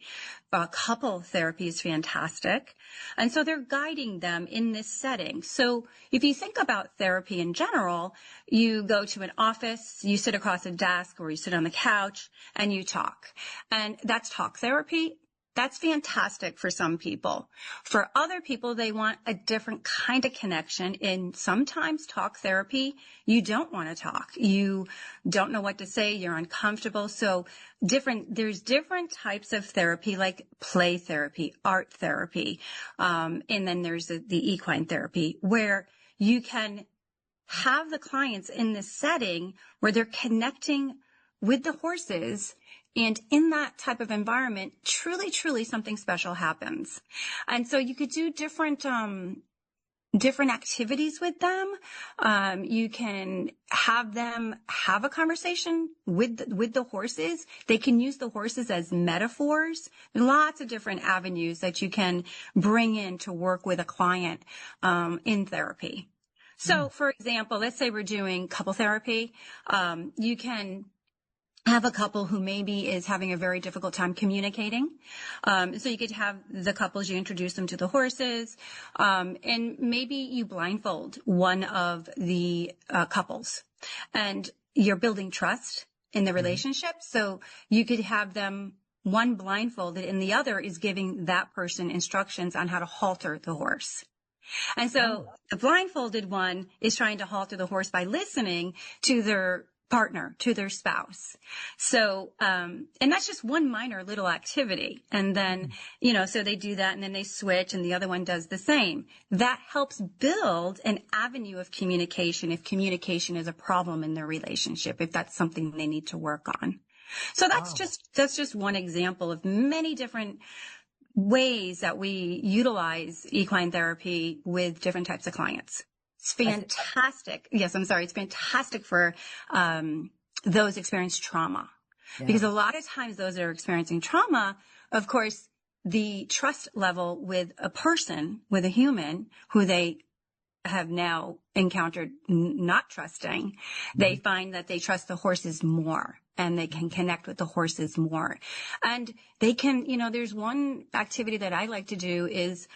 Couple therapy is fantastic. And so they're guiding them in this setting. So if you think about therapy in general, you go to an office, you sit across a desk, or you sit on the couch and you talk. And that's talk therapy. That's fantastic for some people. For other people, they want a different kind of connection. And sometimes talk therapy, you don't want to talk. You don't know what to say. You're uncomfortable. So there's different types of therapy, like play therapy, art therapy. And then there's the equine therapy, where you can have the clients in this setting where they're connecting with the horses. And in that type of environment, truly, truly something special happens. And so you could do different activities with them. You can have them have a conversation with the horses. They can use the horses as metaphors. Lots of different avenues that you can bring in to work with a client, in therapy. So for example, let's say we're doing couple therapy. You can have a couple who maybe is having a very difficult time communicating. So you could have the couples, you introduce them to the horses, and maybe you blindfold one of the couples, and you're building trust in the relationship. So you could have them, one blindfolded and the other is giving that person instructions on how to halter the horse. And so the blindfolded one is trying to halter the horse by listening to their partner, to their spouse. So, and that's just one minor little activity. And then, so they do that and then they switch and the other one does the same. That helps build an avenue of communication if communication is a problem in their relationship, if that's something they need to work on. So that's just one example of many different ways that we utilize equine therapy with different types of clients. It's fantastic. Yes, I'm sorry. It's fantastic for those experiencing trauma. Yeah. Because a lot of times those that are experiencing trauma, of course, the trust level with a person, with a human who they have now encountered not trusting, they find that they trust the horses more and they can connect with the horses more. And they can, there's one activity that I like to do is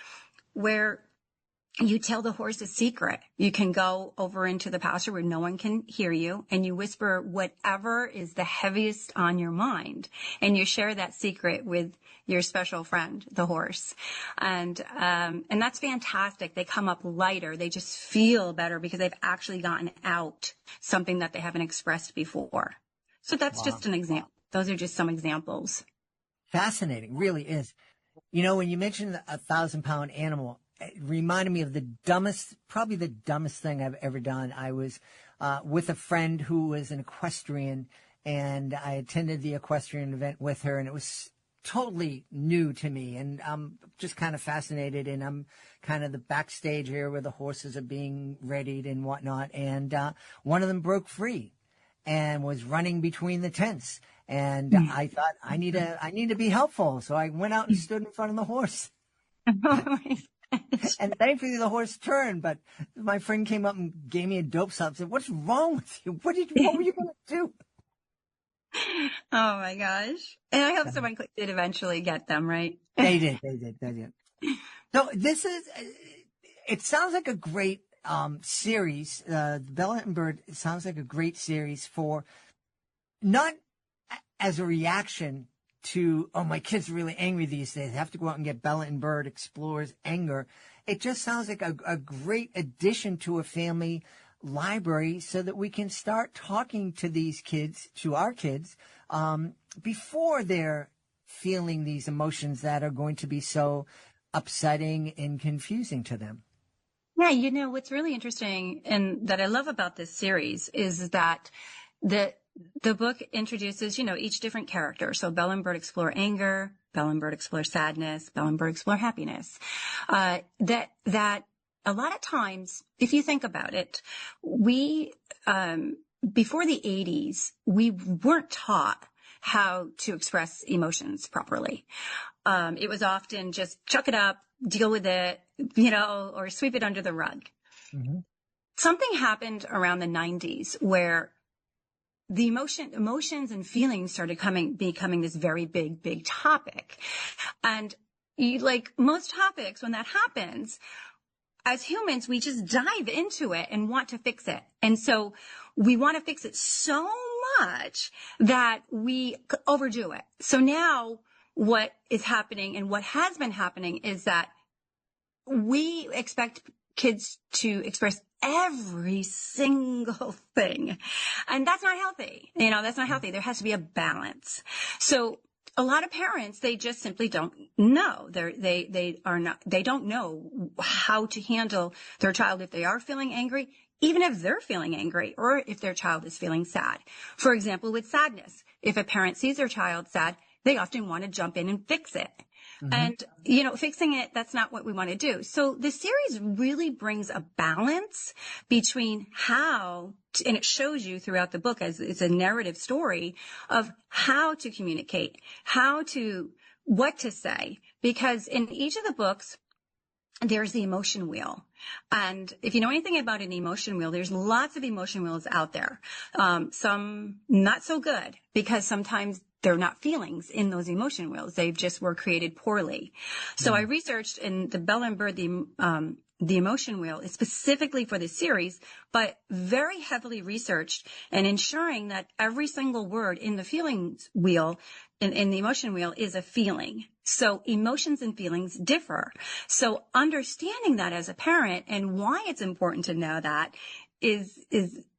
where you tell the horse a secret. You can go over into the pasture where no one can hear you and you whisper whatever is the heaviest on your mind. And you share that secret with your special friend, the horse. And that's fantastic. They come up lighter. They just feel better because they've actually gotten out something that they haven't expressed before. So that's just an example. Those are just some examples. Fascinating. Really is. When you mentioned a 1,000-pound animal, it reminded me of probably the dumbest thing I've ever done. I was with a friend who was an equestrian, and I attended the equestrian event with her, and it was totally new to me. And I'm just kind of fascinated, and I'm kind of the backstage here where the horses are being readied and whatnot. And one of them broke free and was running between the tents. And I thought, I need to be helpful. So I went out and stood in front of the horse. And thankfully the horse turned, but my friend came up and gave me a dope stop and said, "What's wrong with you? What were you going to do?" Oh my gosh. And I hope someone did eventually get them, right? They did. So it sounds like a great series. Bella and Bird, it sounds like a great series for not as a reaction to, oh, my kid's really angry these days. I have to go out and get Bella and Bird explores anger. It just sounds like a great addition to a family library so that we can start talking to these kids, to our kids, before they're feeling these emotions that are going to be so upsetting and confusing to them. Yeah, what's really interesting and that I love about this series is that the book introduces, each different character. So Bella and Bird explore anger, Bella and Bird explore sadness, Bella and Bird explore happiness. That a lot of times, if you think about it, we, before the 80s, we weren't taught how to express emotions properly. It was often just chuck it up, deal with it, or sweep it under the rug. Mm-hmm. Something happened around the 90s where the emotions and feelings started becoming this very big topic. And like most topics, when that happens, as humans, we just dive into it and want to fix it. And so we want to fix it so much that we overdo it. So now what is happening and what has been happening is that we expect kids to express every single thing. And that's not healthy. That's not healthy. There has to be a balance. So a lot of parents, they just simply don't know. They don't know how to handle their child if they are feeling angry, even if they're feeling angry or if their child is feeling sad. For example, with sadness, if a parent sees their child sad, they often want to jump in and fix it. Mm-hmm. And, fixing it, that's not what we want to do. So the series really brings a balance between and it shows you throughout the book as it's a narrative story of how to communicate, what to say, because in each of the books, there's the emotion wheel. And if you know anything about an emotion wheel, there's lots of emotion wheels out there. Some not so good because sometimes they're not feelings in those emotion wheels. They just were created poorly. So I researched in the Bella and Bird, the emotion wheel is specifically for this series, but very heavily researched and ensuring that every single word in the feelings wheel, in the emotion wheel is a feeling. So emotions and feelings differ. So understanding that as a parent and why it's important to know that is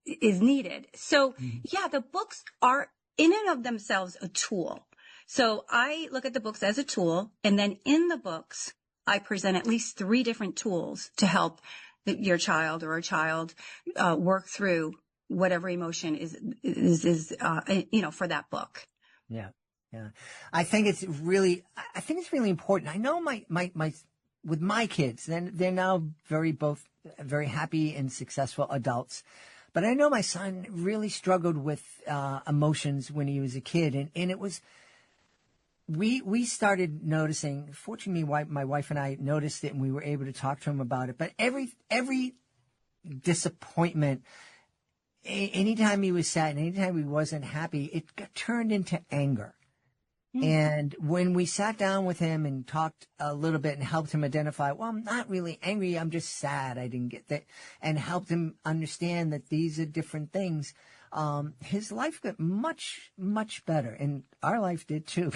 needed. So yeah, the books are in and of themselves a tool. So I look at the books as a tool, and then in the books, I present at least 3 different tools to help your child or a child work through whatever emotion is for that book. Yeah. Yeah. I think it's really important. I know with my kids, then they're now both very happy and successful adults. But I know my son really struggled with emotions when he was a kid, and it was we started noticing. Fortunately, my wife and I noticed it, and we were able to talk to him about it. But every disappointment, anytime he was sad, anytime he wasn't happy, it got turned into anger. And when we sat down with him and talked a little bit and helped him identify, well, I'm not really angry. I'm just sad. I didn't get that. And helped him understand that these are different things. His life got much, much better. And our life did too.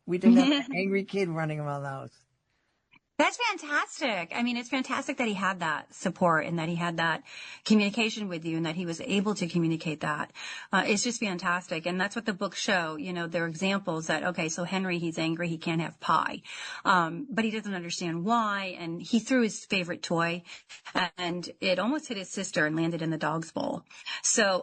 We didn't have an angry kid running around the house. That's fantastic. I mean, it's fantastic that he had that support and that he had that communication with you and that he was able to communicate that. It's just fantastic. And that's what the books show. You know, there are examples that, okay, so Henry, he's angry. He can't have pie. But he doesn't understand why. And he threw his favorite toy and it almost hit his sister and landed in the dog's bowl. So,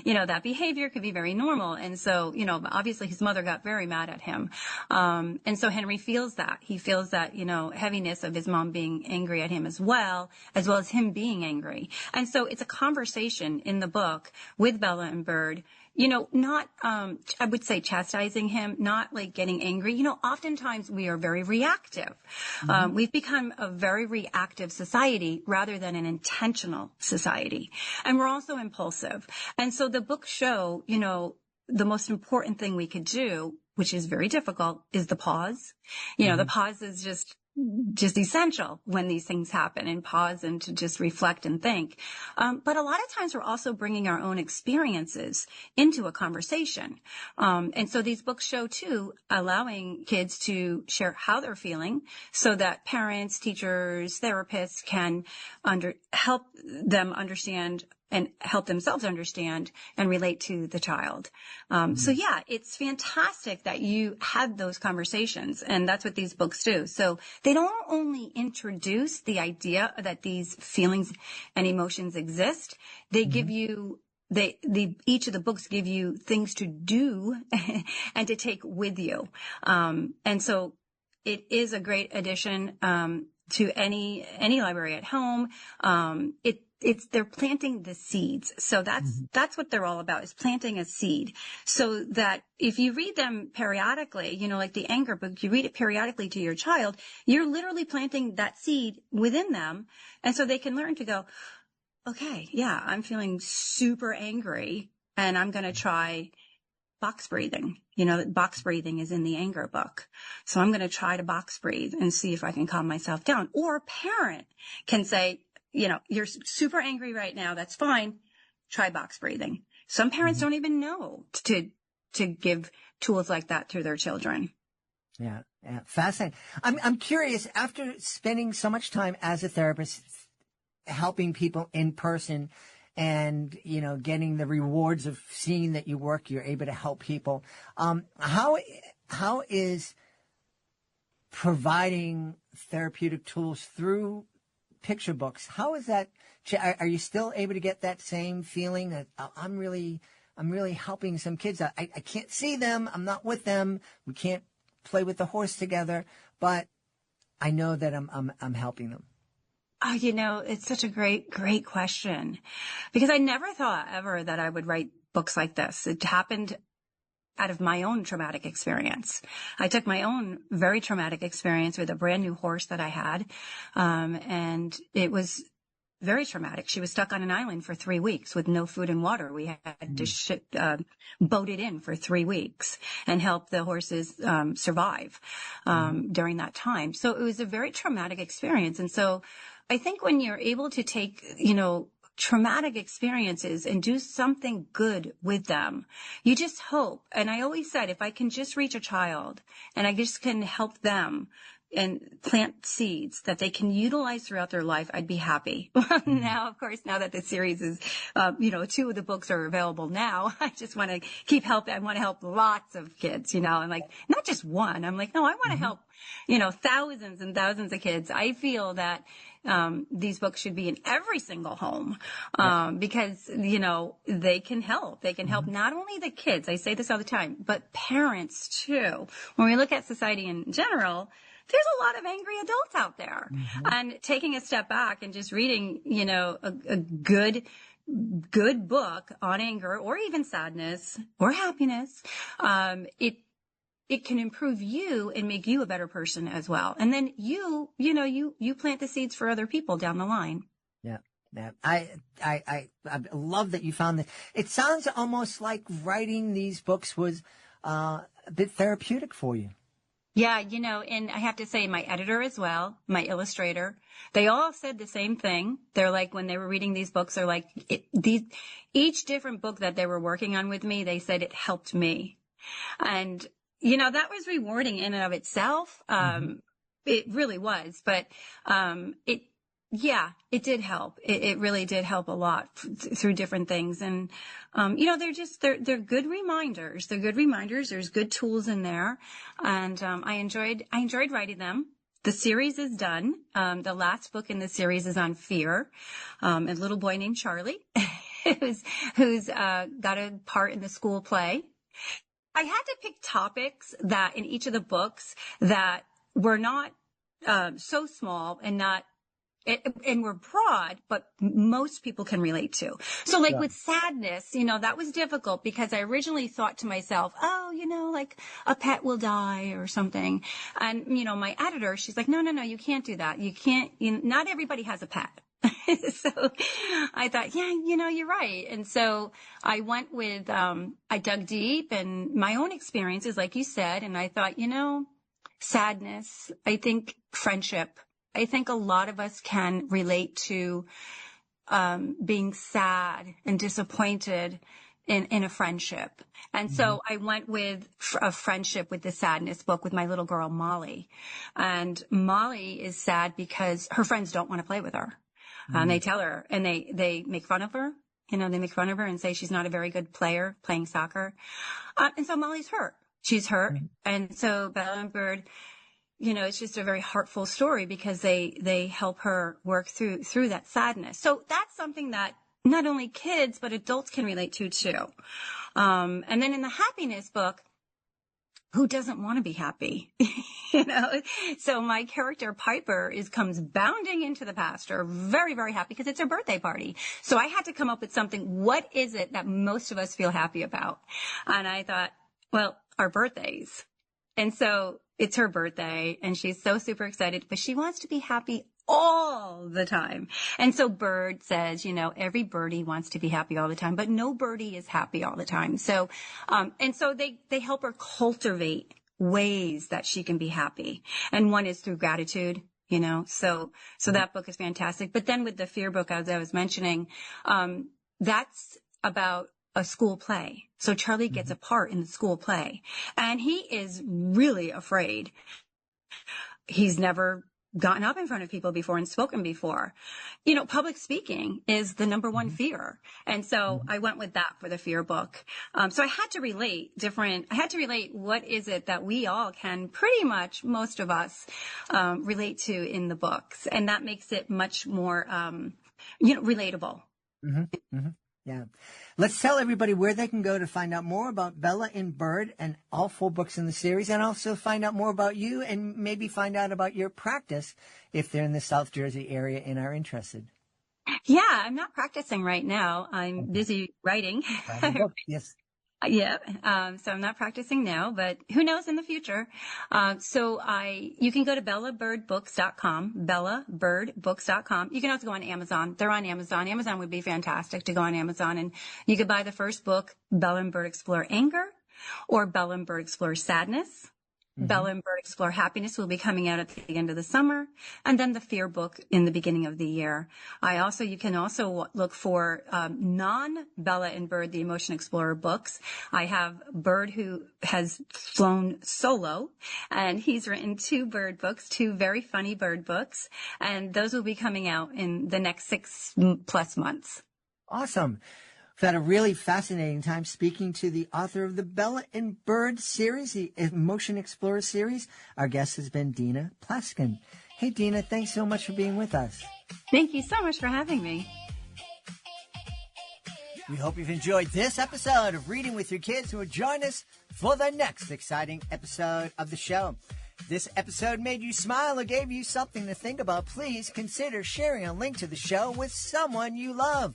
you know, that behavior could be very normal. And so, you know, obviously his mother got very mad at him. And so Henry feels that. He feels that, you know, heaviness of his mom being angry at him as well as him being angry. And so it's a conversation in the book with Bella and Bird, you know, not, I would say chastising him, not like getting angry. You know, oftentimes we are very reactive. We've become a very reactive society rather than an intentional society. And we're also impulsive. And so the books show, you know, the most important thing we could do, which is very difficult, is the pause. You know, the pause is just essential when these things happen, and pause and to just reflect and think. But a lot of times we're also bringing our own experiences into a conversation. And so these books show too, allowing kids to share how they're feeling so that parents, teachers, therapists can help them understand and help themselves understand and relate to the child. So yeah, it's fantastic that you had those conversations, and that's what these books do. So they don't only introduce the idea that these feelings and emotions exist, they give you each of the books give you things to do and to take with you. And so it is a great addition, to any library at home. They're planting the seeds. So that's what they're all about, is planting a seed, so that if you read them periodically, you know, like the anger book, you read it periodically to your child, you're literally planting that seed within them. And so they can learn to go, okay, yeah, I'm feeling super angry and I'm going to try box breathing. You know, box breathing is in the anger book. So I'm going to try to box breathe and see if I can calm myself down. Or a parent can say, you know, you're super angry right now. That's fine. Try box breathing. Some parents don't even know to give tools like that to their children. Yeah. Fascinating. I'm curious, after spending so much time as a therapist, helping people in person and, you know, getting the rewards of seeing that you're able to help people. How is providing therapeutic tools through picture books, how is that? Are you still able to get that same feeling that I'm really helping some kids? I can't see them. I'm not with them. We can't play with the horse together, but I know that I'm helping them. Oh, you know, it's such a great question, because I never thought ever that I would write books like this. It happened out of my own traumatic experience. I took my own very traumatic experience with a brand new horse that I had. And it was very traumatic. She was stuck on an island for 3 weeks with no food and water. We had to boat it in for 3 weeks and help the horses survive during that time. So it was a very traumatic experience. And so I think when you're able to take, you know, traumatic experiences and do something good with them, you just hope. And I always said, if I can just reach a child and I just can help them and plant seeds that they can utilize throughout their life, I'd be happy. Now, of course, now that the series is, 2 of the books are available now, I just want to keep helping. I want to help lots of kids, you know, and like, not just one. I'm like, no, I want to help, you know, thousands and thousands of kids. I feel that these books should be in every single home, because, you know, they can help. They can help not only the kids, I say this all the time, but parents too. When we look at society in general, there's a lot of angry adults out there. And taking a step back and just reading, you know, a good book on anger or even sadness or happiness, it can improve you and make you a better person as well. And then you plant the seeds for other people down the line. Yeah. Yeah. I love that you found that. It sounds almost like writing these books was a bit therapeutic for you. Yeah, you know, and I have to say my editor as well, my illustrator, they all said the same thing. They're like, when they were reading these books, they're like, each different book that they were working on with me, they said it helped me. And, you know, that was rewarding in and of itself. It really was, but, it did help. It really did help a lot through different things. And, you know, they're good reminders. They're good reminders. There's good tools in there. And, I enjoyed writing them. The series is done. The last book in the series is on fear. A little boy named Charlie who's got a part in the school play. I had to pick topics that in each of the books that were not, so small and we're broad, but most people can relate to. So like with sadness, you know, that was difficult because I originally thought to myself, oh, you know, like a pet will die or something. And, you know, my editor, she's like, no, you can't do that. You can't, not everybody has a pet. So I thought, yeah, you know, you're right. And so I went with, I dug deep and my own experiences, like you said, and I thought, you know, sadness, I think friendship. I think a lot of us can relate to being sad and disappointed in a friendship. And so I went with a friendship with the sadness book with my little girl, Molly. And Molly is sad because her friends don't want to play with her. They tell her and they make fun of her. You know, they make fun of her and say she's not a very good player playing soccer. And so Molly's hurt. She's hurt. And so Bella and Bird, you know, it's just a very heartful story because they help her work through that sadness. So that's something that not only kids, but adults can relate to too. And then in the happiness book, who doesn't want to be happy? You know, so my character Piper comes bounding into the pasture, very, very happy because it's her birthday party. So I had to come up with something. What is it that most of us feel happy about? And I thought, well, our birthdays. And so it's her birthday and she's so super excited, but she wants to be happy all the time. And so Bird says, you know, every birdie wants to be happy all the time, but no birdie is happy all the time. So, and so they help her cultivate ways that she can be happy. And one is through gratitude, you know, so that book is fantastic. But then with the fear book, as I was mentioning, that's about a school play. So Charlie gets a part in the school play and he is really afraid. He's never gotten up in front of people before and spoken before. You know, public speaking is the number one fear. And so I went with that for the fear book. So I had to relate what is it that we all can pretty much, most of us, relate to in the books. And that makes it much more, relatable. Yeah. Let's tell everybody where they can go to find out more about Bella and Bird and all 4 books in the series, and also find out more about you and maybe find out about your practice if they're in the South Jersey area and are interested. Yeah, I'm not practicing right now. I'm busy writing. Yes. Yeah. So I'm not practicing now, but who knows in the future. You can go to bellabirdbooks.com, bellabirdbooks.com. You can also go on Amazon. They're on Amazon. Amazon would be fantastic to go on Amazon, and you could buy the first book, Bella and Bird Explore Anger, or Bella and Bird Explore Sadness. Bella and Bird Explore Happiness will be coming out at the end of the summer, and then the Fear book in the beginning of the year. You can also look for non-Bella and Bird, the Emotion Explorer books. I have Bird, who has flown solo, and he's written 2 bird books, 2 very funny bird books, and those will be coming out in the next 6+ months. Awesome. We've had a really fascinating time speaking to the author of the Bella and Bird series, the Emotion Explorer series. Our guest has been Dina Plaskin. Hey, Dina, thanks so much for being with us. Thank you so much for having me. We hope you've enjoyed this episode of Reading with Your Kids, who will join us for the next exciting episode of the show. If this episode made you smile or gave you something to think about, please consider sharing a link to the show with someone you love.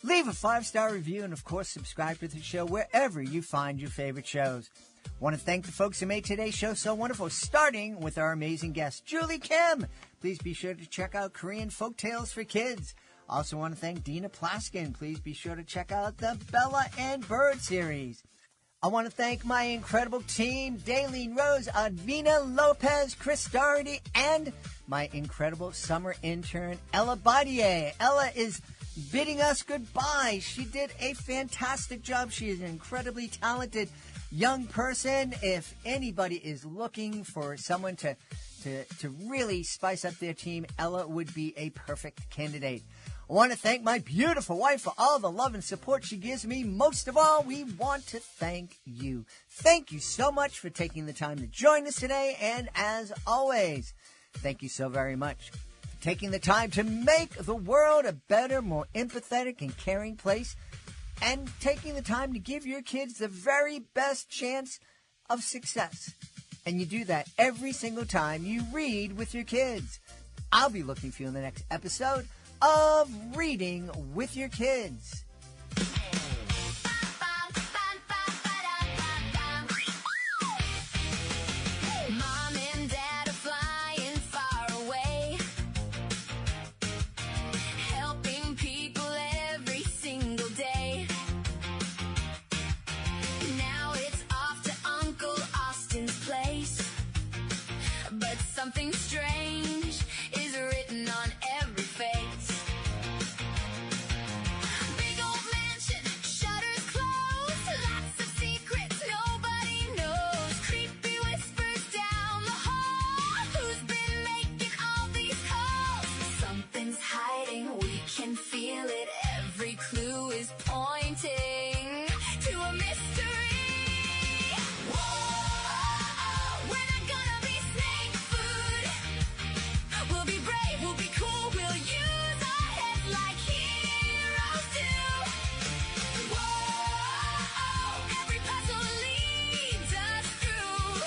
Leave a 5-star review and, of course, subscribe to the show wherever you find your favorite shows. I want to thank the folks who made today's show so wonderful, starting with our amazing guest, Julie Kim. Please be sure to check out Korean Folktales for Kids. Also want to thank Dina Plaskin. Please be sure to check out the Bella and Bird series. I want to thank my incredible team, Daleen Rose, Advina Lopez, Chris Doherty, and my incredible summer intern, Ella Badier. Ella is bidding us goodbye. She did a fantastic job. She is an incredibly talented young person. If anybody is looking for someone to really spice up their team, Ella would be a perfect candidate. I want to thank my beautiful wife for all the love and support she gives me. Most of all, we want to thank you. Thank you so much for taking the time to join us today. And as always, thank you so very much for taking the time to make the world a better, more empathetic and caring place, and taking the time to give your kids the very best chance of success. And you do that every single time you read with your kids. I'll be looking for you in the next episode of Reading with Your Kids. Mom and Dad are flying far away, helping people every single day. Now it's off to Uncle Austin's place, but something strange is written on every face. Big old mansion, shutters closed, lots of secrets nobody knows. Creepy whispers down the hall, who's been making all these calls? Something's hiding, we can feel it. Every clue is pointing to a mystery. Whoa, we're not gonna be snake food. We'll be brave, we'll be cool, we'll use our heads like heroes do. Whoa, every puzzle leads us through.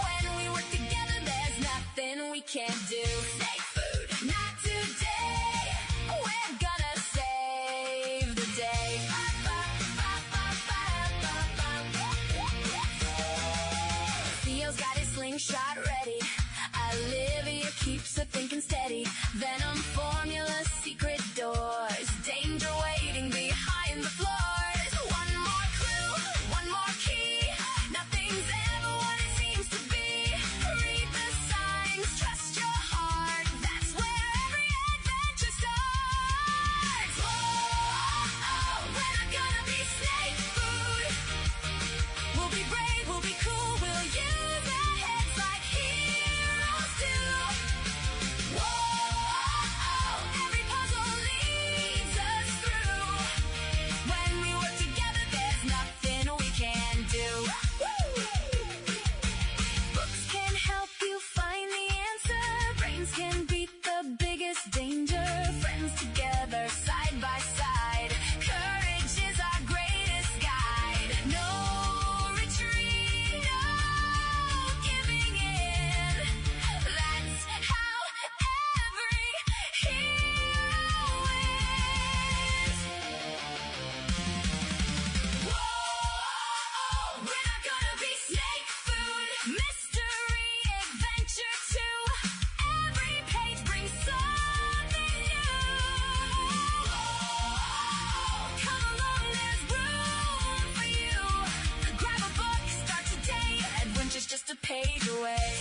When we work together, there's nothing we can't do. Snake food, not today. We're gonna save the day. Theo's got his slingshot ready. Olivia keeps her thinking steady. Venom formula, secret doors, danger waiting behind the floors. One more clue, one more key. Nothing's ever what it seems to be. Read the signs, trust your heart. That's where every adventure starts. Whoa, we're not gonna be snake food. We'll be brave, we'll be cool, we'll use our heads like heroes do. Whoa, every puzzle leads us through. When we work together, there's nothing we can do. Books can help you find the answer. Brains can beat the biggest danger. Friends together, side by side. Courage is our greatest guide. No retreat, no giving in. That's how every hero wins. Whoa, we're not gonna be snake food. Mystery adventure too. Every page brings something new. Come along, there's room for you. Grab a book, start today. Adventure's just a page away.